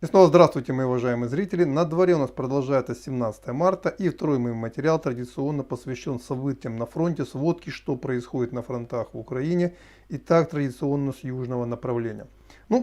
И снова здравствуйте, мои уважаемые зрители. На дворе у нас продолжается 17 марта, и второй мой материал традиционно посвящен событиям на фронте, сводке, что происходит на фронтах в Украине, и так традиционно с южного направления.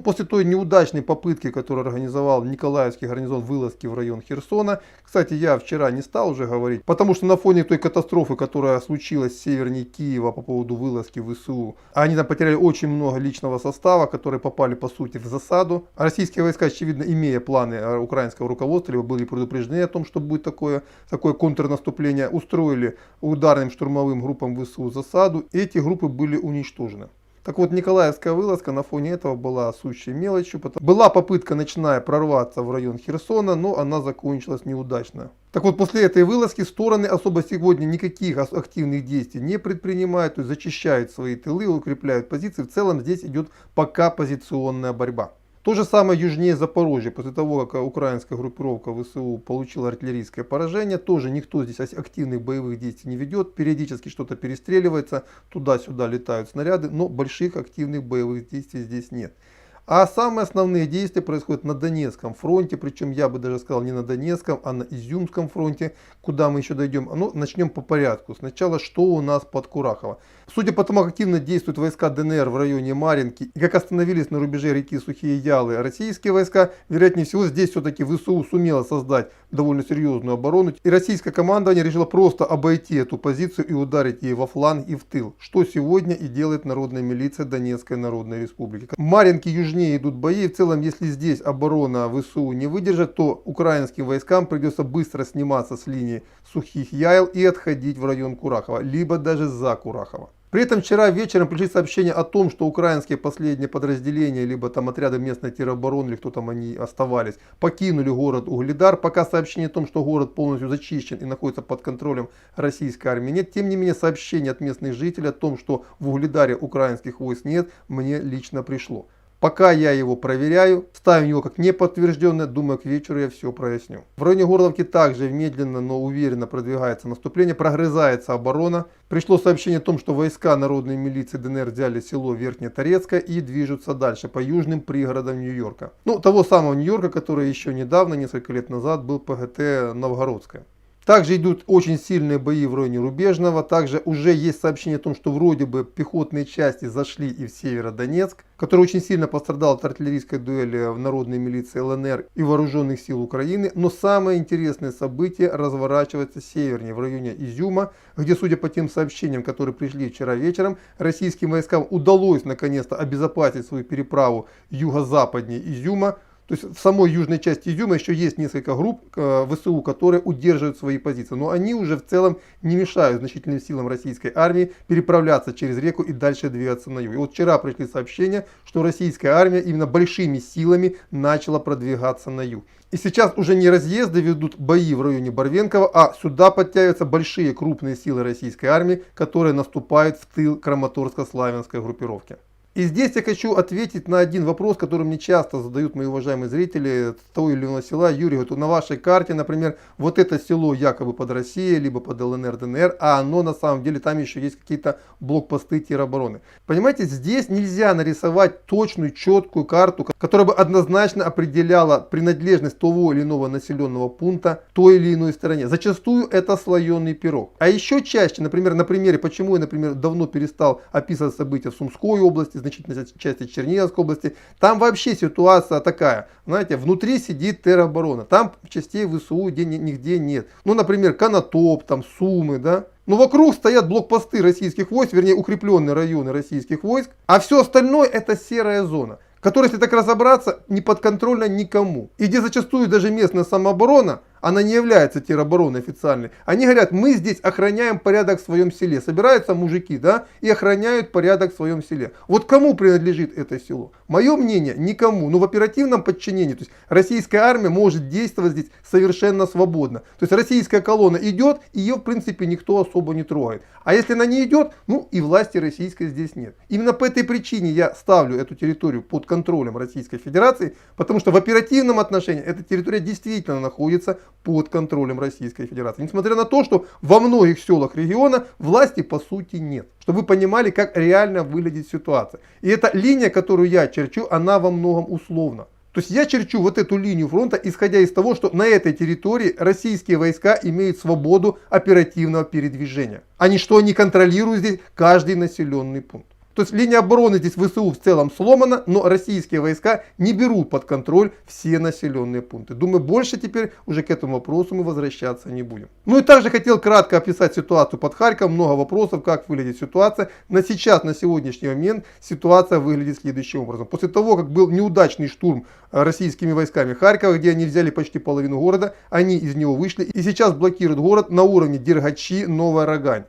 После той неудачной попытки, которую организовал Николаевский гарнизон вылазки в район Херсона, кстати, я вчера не стал уже говорить, потому что на фоне той катастрофы, которая случилась севернее Киева по поводу вылазки в ВСУ, они там потеряли очень много личного состава, которые попали по сути в засаду. А российские войска, очевидно, имея планы украинского руководства, либо были предупреждены о том, что будет такое контрнаступление, устроили ударным штурмовым группам ВСУ засаду, и эти группы были уничтожены. Так вот, Николаевская вылазка на фоне этого была сущей мелочью. Была попытка ночная прорваться в район Херсона, но она закончилась неудачно. Так вот, после этой вылазки стороны особо сегодня никаких активных действий не предпринимают, то есть зачищают свои тылы, укрепляют позиции. В целом здесь идет пока позиционная борьба. То же самое южнее Запорожья. После того, как украинская группировка ВСУ получила артиллерийское поражение, тоже никто здесь активных боевых действий не ведет. Периодически что-то перестреливается, туда-сюда летают снаряды, но больших активных боевых действий здесь нет. А самые основные действия происходят на Донецком фронте, причем я бы даже сказал не на Донецком, а на Изюмском фронте, куда мы еще дойдем. Но начнем по порядку. Сначала, что у нас под Курахово. Судя по тому, как активно действуют войска ДНР в районе Марьинки и как остановились на рубеже реки Сухие Ялы российские войска, вероятнее всего здесь все-таки ВСУ сумела создать довольно серьезную оборону. И российское командование решило просто обойти эту позицию и ударить ей во фланг и в тыл, что сегодня и делает народная милиция Донецкой Народной Республики. В Марьинке южнее идут бои, и в целом, если здесь оборона ВСУ не выдержит, то украинским войскам придется быстро сниматься с линии Сухих Ял и отходить в район Курахова, либо даже за Курахово. При этом вчера вечером пришли сообщения о том, что украинские последние подразделения, либо там отряды местной теробороны, или кто там они оставались, покинули город Угледар. Пока сообщение о том, что город полностью зачищен и находится под контролем российской армии, нет. Тем не менее, сообщение от местных жителей о том, что в Угледаре украинских войск нет, мне лично пришло. Пока я его проверяю, ставим его как неподтвержденное, думаю, к вечеру я все проясню. В районе Горловки также медленно, но уверенно продвигается наступление, прогрызается оборона. Пришло сообщение о том, что войска народной милиции ДНР взяли село Верхнеторецкое и движутся дальше по южным пригородам Нью-Йорка. Того самого Нью-Йорка, который еще недавно, несколько лет назад, был ПГТ Новгородское. Также идут очень сильные бои в районе Рубежного. Также уже есть сообщение о том, что вроде бы пехотные части зашли и в Северодонецк, который очень сильно пострадал от артиллерийской дуэли в народной милиции ЛНР и вооруженных сил Украины. Но самое интересное событие разворачивается севернее, в районе Изюма, где, судя по тем сообщениям, которые пришли вчера вечером, российским войскам удалось наконец-то обезопасить свою переправу юго-западнее Изюма. То есть в самой южной части Изюма еще есть несколько групп ВСУ, которые удерживают свои позиции. Но они уже в целом не мешают значительным силам российской армии переправляться через реку и дальше двигаться на юг. И вот вчера пришли сообщения, что российская армия именно большими силами начала продвигаться на юг. И сейчас уже не разъезды ведут бои в районе Барвенкова, а сюда подтягиваются большие крупные силы российской армии, которые наступают в тыл Краматорско-Славянской группировки. И здесь я хочу ответить на один вопрос, который мне часто задают мои уважаемые зрители того или иного села. Юрий, вот на вашей карте, например, вот это село якобы под Россией, либо под ЛНР, ДНР, а оно на самом деле там еще есть какие-то блокпосты теробороны. Понимаете, здесь нельзя нарисовать точную, четкую карту, которая бы однозначно определяла принадлежность того или иного населенного пункта той или иной стороне. Зачастую это слоеный пирог. А еще чаще, например, на примере, почему я, давно перестал описывать события в Сумской области, значительной части Черниговской области, там вообще ситуация такая, знаете, внутри сидит тероборона, там частей ВСУ нигде нет. Например, Конотоп, там Сумы, да. Но вокруг стоят блокпосты российских войск, вернее укрепленные районы российских войск, а все остальное это серая зона, которая, если так разобраться, не подконтрольна никому. И где зачастую даже местная самооборона, она не является теробороной официальной. Они говорят, мы здесь охраняем порядок в своем селе. Собираются мужики, да, и охраняют порядок в своем селе. Вот кому принадлежит это село? Мое мнение, никому. Но в оперативном подчинении, то есть российская армия может действовать здесь совершенно свободно. То есть российская колонна идет, и ее в принципе никто особо не трогает. А если она не идет, и власти российской здесь нет. Именно по этой причине я ставлю эту территорию под контролем Российской Федерации, потому что в оперативном отношении эта территория действительно находится под контролем Российской Федерации. Несмотря на то, что во многих селах региона власти по сути нет. Чтобы вы понимали, как реально выглядит ситуация. И эта линия, которую я черчу, она во многом условна. То есть я черчу вот эту линию фронта, исходя из того, что на этой территории российские войска имеют свободу оперативного передвижения, а не что они контролируют здесь каждый населенный пункт. То есть линия обороны здесь ВСУ в целом сломана, но российские войска не берут под контроль все населенные пункты. Думаю, больше теперь уже к этому вопросу мы возвращаться не будем. Ну и также хотел кратко описать ситуацию под Харьковом. Много вопросов, как выглядит ситуация. На сегодняшний момент ситуация выглядит следующим образом. После того, как был неудачный штурм российскими войсками Харькова, где они взяли почти половину города, они из него вышли и сейчас блокируют город на уровне Дергачи, Новая Рогань.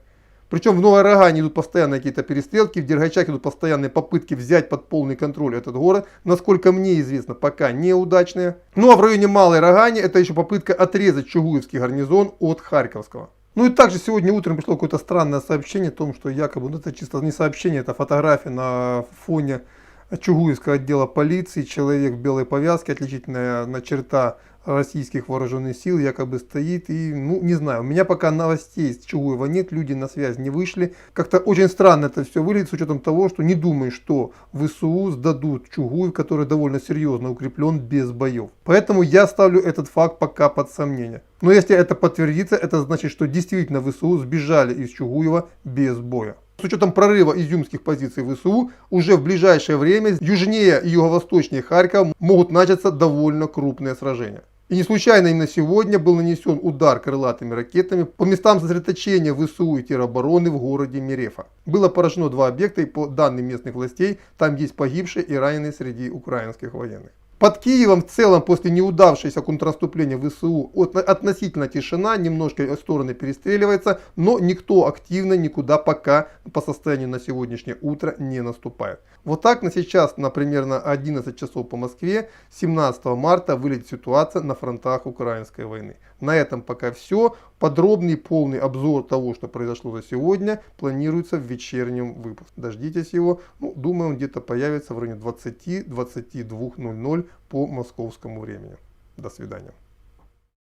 Причем в Новой Рогане идут постоянно какие-то перестрелки, в Дергачах идут постоянные попытки взять под полный контроль этот город. Насколько мне известно, пока неудачные. Ну а в районе Малой Рогани это еще попытка отрезать Чугуевский гарнизон от Харьковского. Ну и также сегодня утром пришло какое-то странное сообщение о том, что якобы, ну это чисто не сообщение, это фотография на фоне Чугуевского отдела полиции. Человек в белой повязке, отличительная черта российских вооруженных сил, якобы стоит и, ну, не знаю, у меня пока новостей с Чугуева нет, люди на связь не вышли. Как-то очень странно это все выглядит с учетом того, что не думаю, что ВСУ сдадут Чугуев, который довольно серьезно укреплен без боев. Поэтому я ставлю этот факт пока под сомнение. Но если это подтвердится, это значит, что действительно ВСУ сбежали из Чугуева без боя. С учетом прорыва изюмских позиций ВСУ, уже в ближайшее время южнее и юго-восточнее Харькова могут начаться довольно крупные сражения. И не случайно именно сегодня был нанесен удар крылатыми ракетами по местам сосредоточения ВСУ и теробороны в городе Мерефа. Было поражено 2 объекта, и по данным местных властей, там есть погибшие и раненые среди украинских военных. Под Киевом в целом после неудавшегося контрнаступления ВСУ относительно тишина, немножко стороны перестреливается, но никто активно никуда пока по состоянию на сегодняшнее утро не наступает. Вот так на сейчас, например, на 11 часов по Москве, 17 марта выглядит ситуация на фронтах украинской войны. На этом пока все. Подробный полный обзор того, что произошло за сегодня, планируется в вечернем выпуске. Дождитесь его. Ну, думаю, он где-то появится в районе 20-22:00 по московскому времени. До свидания.